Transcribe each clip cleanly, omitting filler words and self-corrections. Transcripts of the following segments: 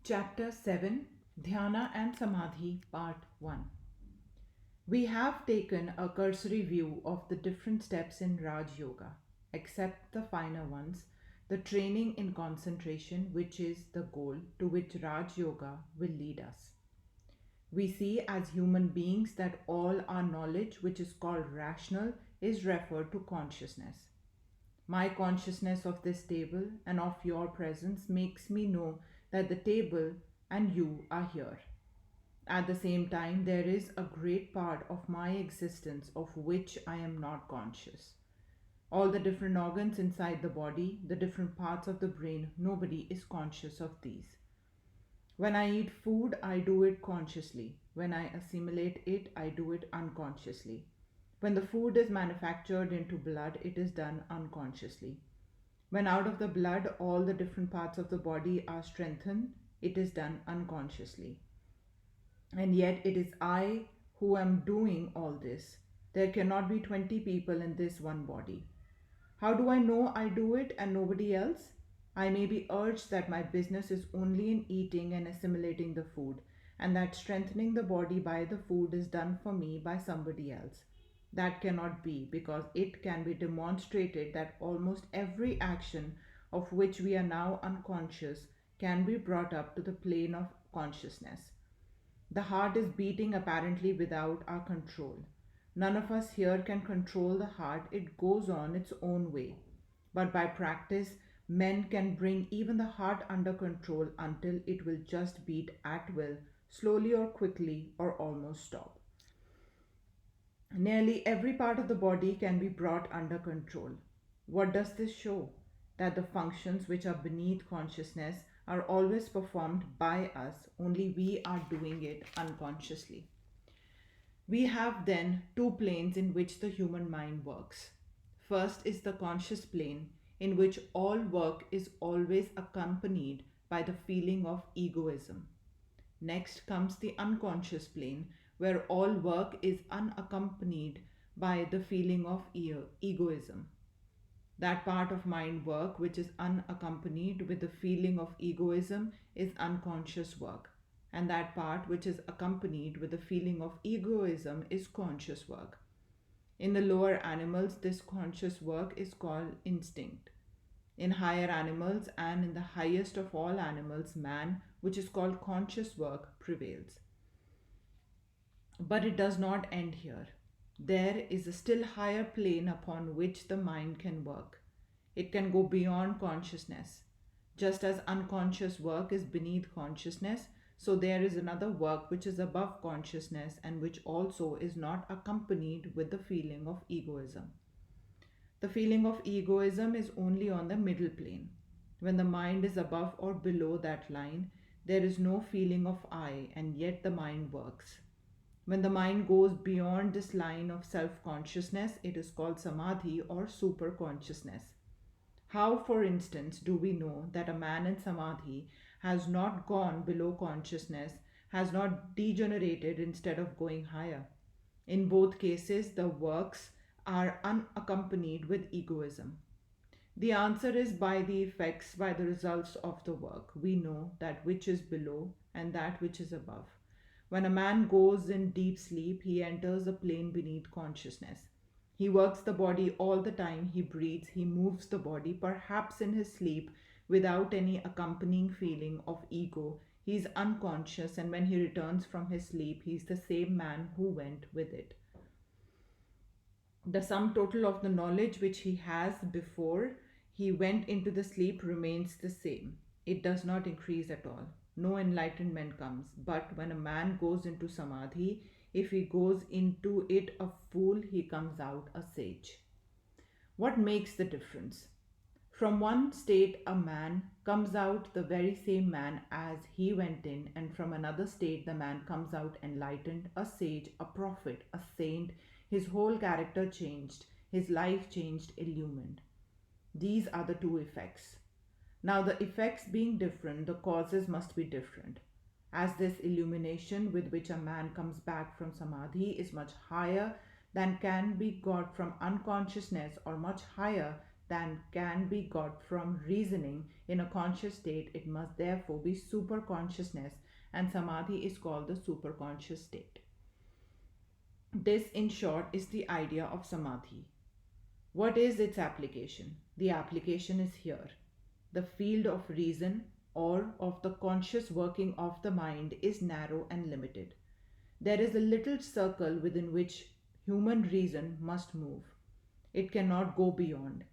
Chapter 7, Dhyana and Samadhi, Part 1. We have taken a cursory view of the different steps in Raj Yoga, except the finer ones, the training in concentration, which is the goal to which Raj Yoga will lead us. We see as human beings that all our knowledge, which is called rational, is referred to consciousness. My consciousness of this table and of your presence makes me know that the table and you are here. At the same time, there is a great part of my existence of which I am not conscious. All the different organs inside the body, the different parts of the brain, nobody is conscious of these. When I eat food, I do it consciously. When I assimilate it, I do it unconsciously. When the food is manufactured into blood, it is done unconsciously. When out of the blood all the different parts of the body are strengthened, it is done unconsciously. And yet it is I who am doing all this. There cannot be 20 people in this one body. How do I know I do it and nobody else? I may be urged that my business is only in eating and assimilating the food, and that strengthening the body by the food is done for me by somebody else. That cannot be, because it can be demonstrated that almost every action of which we are now unconscious can be brought up to the plane of consciousness. The heart is beating apparently without our control. None of us here can control the heart, it goes on its own way. But by practice, men can bring even the heart under control until it will just beat at will, slowly or quickly, or almost stop. Nearly every part of the body can be brought under control. What does this show? That the functions which are beneath consciousness are always performed by us, only we are doing it unconsciously. We have then two planes in which the human mind works. First is the conscious plane, in which all work is always accompanied by the feeling of egoism. Next comes the unconscious plane, where all work is unaccompanied by the feeling of egoism. That part of mind work which is unaccompanied with the feeling of egoism is unconscious work, and that part which is accompanied with the feeling of egoism is conscious work. In the lower animals, this conscious work is called instinct. In higher animals and in the highest of all animals, man, which is called conscious work, prevails. But it does not end here. There is a still higher plane upon which the mind can work. It can go beyond consciousness. Just as unconscious work is beneath consciousness, so there is another work which is above consciousness and which also is not accompanied with the feeling of egoism. The feeling of egoism is only on the middle plane. When the mind is above or below that line, there is no feeling of I, and yet the mind works. When the mind goes beyond this line of self-consciousness, it is called Samadhi or super-consciousness. How, for instance, do we know that a man in Samadhi has not gone below consciousness, has not degenerated instead of going higher? In both cases, the works are unaccompanied with egoism. The answer is by the effects, by the results of the work. We know that which is below and that which is above. When a man goes in deep sleep, he enters a plane beneath consciousness. He works the body all the time, he breathes, he moves the body, perhaps in his sleep, without any accompanying feeling of ego. He is unconscious, and when he returns from his sleep, he is the same man who went with it. The sum total of the knowledge which he has before he went into the sleep remains the same. It does not increase at all. No enlightenment comes. But when a man goes into Samadhi, if he goes into it a fool, he comes out a sage. What makes the difference? From one state a man comes out the very same man as he went in, and from another state the man comes out enlightened, a sage, a prophet, a saint, his whole character changed, his life changed, illumined. These are the two effects. Now, the effects being different, the causes must be different. As this illumination with which a man comes back from Samadhi is much higher than can be got from unconsciousness, or much higher than can be got from reasoning in a conscious state, it must therefore be super consciousness, and Samadhi is called the superconscious state. This, in short, is the idea of Samadhi. What is its application? The application is here. The field of reason or of the conscious working of the mind is narrow and limited. There is a little circle within which human reason must move. It cannot go beyond.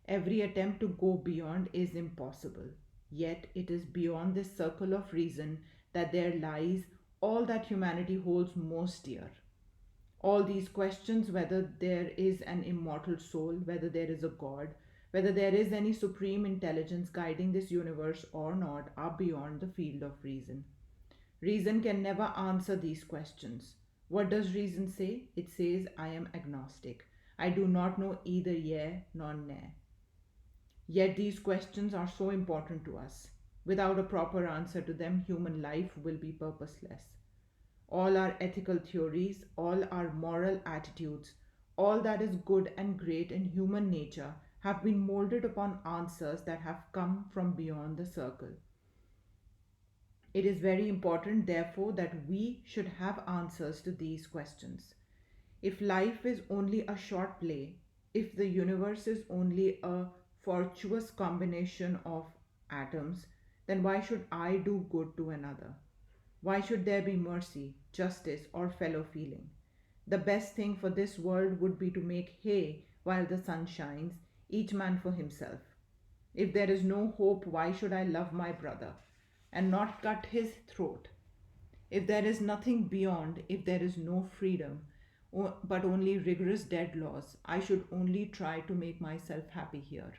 Every attempt to go beyond is impossible. Yet it is beyond this circle of reason that there lies all that humanity holds most dear. All these questions, whether there is an immortal soul, whether there is a God, whether there is any supreme intelligence guiding this universe or not, are beyond the field of reason. Reason can never answer these questions. What does reason say? It says, I am agnostic. I do not know either yea nor nay. Yet these questions are so important to us. Without a proper answer to them, human life will be purposeless. All our ethical theories, all our moral attitudes, all that is good and great in human nature have been molded upon answers that have come from beyond the circle. It is very important, therefore, that we should have answers to these questions. If life is only a short play, if the universe is only a fortuitous combination of atoms, then why should I do good to another? Why should there be mercy, justice, or fellow feeling? The best thing for this world would be to make hay while the sun shines, each man for himself. If there is no hope, why should I love my brother and not cut his throat? If there is nothing beyond, if there is no freedom, but only rigorous dead laws, I should only try to make myself happy here.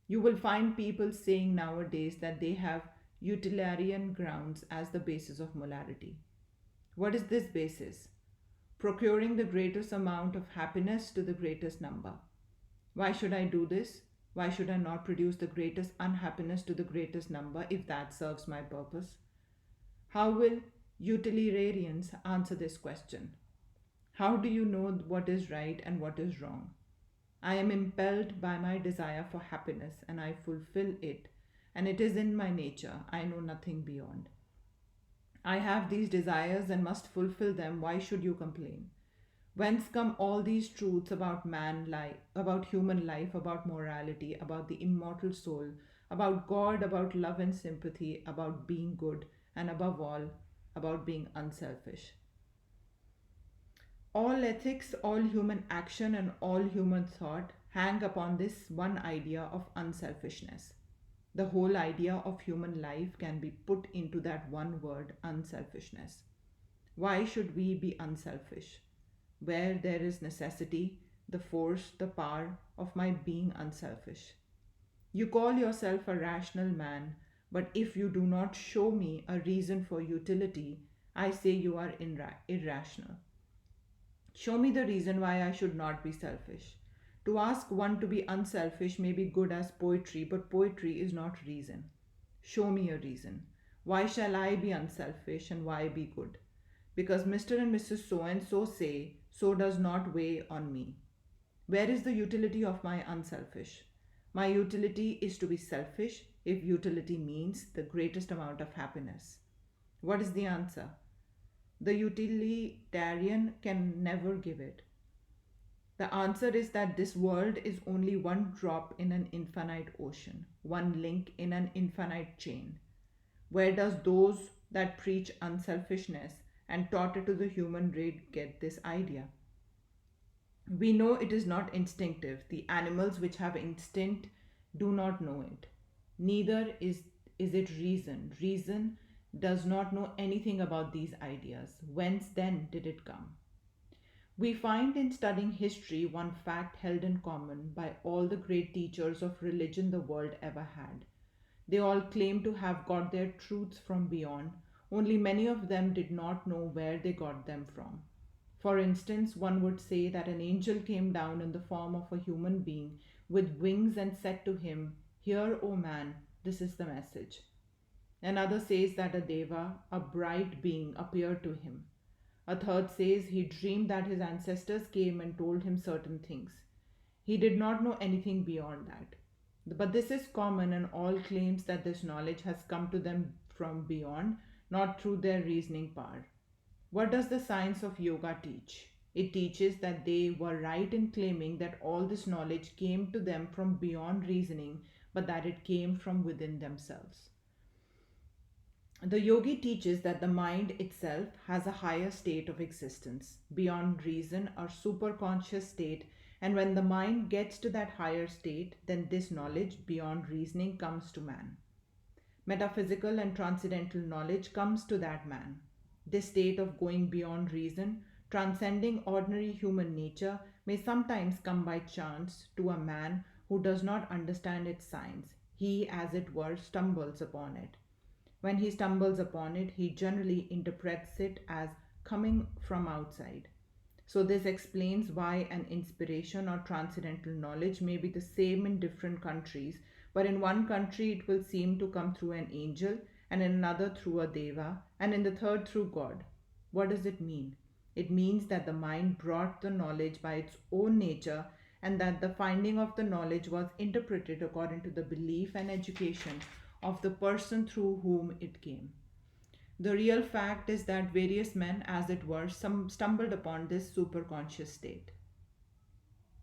You will find people saying nowadays that they have utilitarian grounds as the basis of morality. What is this basis? Procuring the greatest amount of happiness to the greatest number. Why should I do this? Why should I not produce the greatest unhappiness to the greatest number if that serves my purpose? How will utilitarians answer this question? How do you know what is right and what is wrong? I am impelled by my desire for happiness and I fulfill it, and it is in my nature. I know nothing beyond. I have these desires and must fulfill them. Why should you complain? Whence come all these truths about man life, about human life, about morality, about the immortal soul, about God, about love and sympathy, about being good, and above all, about being unselfish? All ethics, all human action, and all human thought hang upon this one idea of unselfishness. The whole idea of human life can be put into that one word, unselfishness. Why should we be unselfish? Where there is necessity, the force, the power of my being unselfish. You call yourself a rational man, but if you do not show me a reason for utility, I say you are irrational. Show me the reason why I should not be selfish. To ask one to be unselfish may be good as poetry, but poetry is not reason. Show me a reason. Why shall I be unselfish and why be good? Because Mr. and Mrs. So and so say, so does not weigh on me. Where is the utility of my unselfish? My utility is to be selfish if utility means the greatest amount of happiness. What is the answer? The utilitarian can never give it. The answer is that this world is only one drop in an infinite ocean, one link in an infinite chain. Where does those that preach unselfishness and taught it to the human race get this idea? We know it is not instinctive. The animals which have instinct do not know it. Neither is it reason. Reason does not know anything about these ideas. Whence then did it come? We find in studying history one fact held in common by all the great teachers of religion the world ever had. They all claim to have got their truths from beyond, only many of them did not know where they got them from. For instance, one would say that an angel came down in the form of a human being with wings and said to him, "Hear, O man, this is the message." Another says that a deva, a bright being, appeared to him. A third says he dreamed that his ancestors came and told him certain things. He did not know anything beyond that. But this is common, and all claims that this knowledge has come to them from beyond, not through their reasoning power. What does the science of yoga teach? It teaches that they were right in claiming that all this knowledge came to them from beyond reasoning, but that it came from within themselves. The yogi teaches that the mind itself has a higher state of existence, beyond reason or superconscious state, and when the mind gets to that higher state, then this knowledge beyond reasoning comes to man. Metaphysical and transcendental knowledge comes to that man. This state of going beyond reason, transcending ordinary human nature, may sometimes come by chance to a man who does not understand its science. He, as it were, stumbles upon it. When he stumbles upon it, he generally interprets it as coming from outside. So, this explains why an inspiration or transcendental knowledge may be the same in different countries, but in one country it will seem to come through an angel, and in another through a deva, and in the third through God. What does it mean? It means that the mind brought the knowledge by its own nature, and that the finding of the knowledge was interpreted according to the belief and education of the person through whom it came. The real fact is that various men, as it were, some stumbled upon this superconscious state.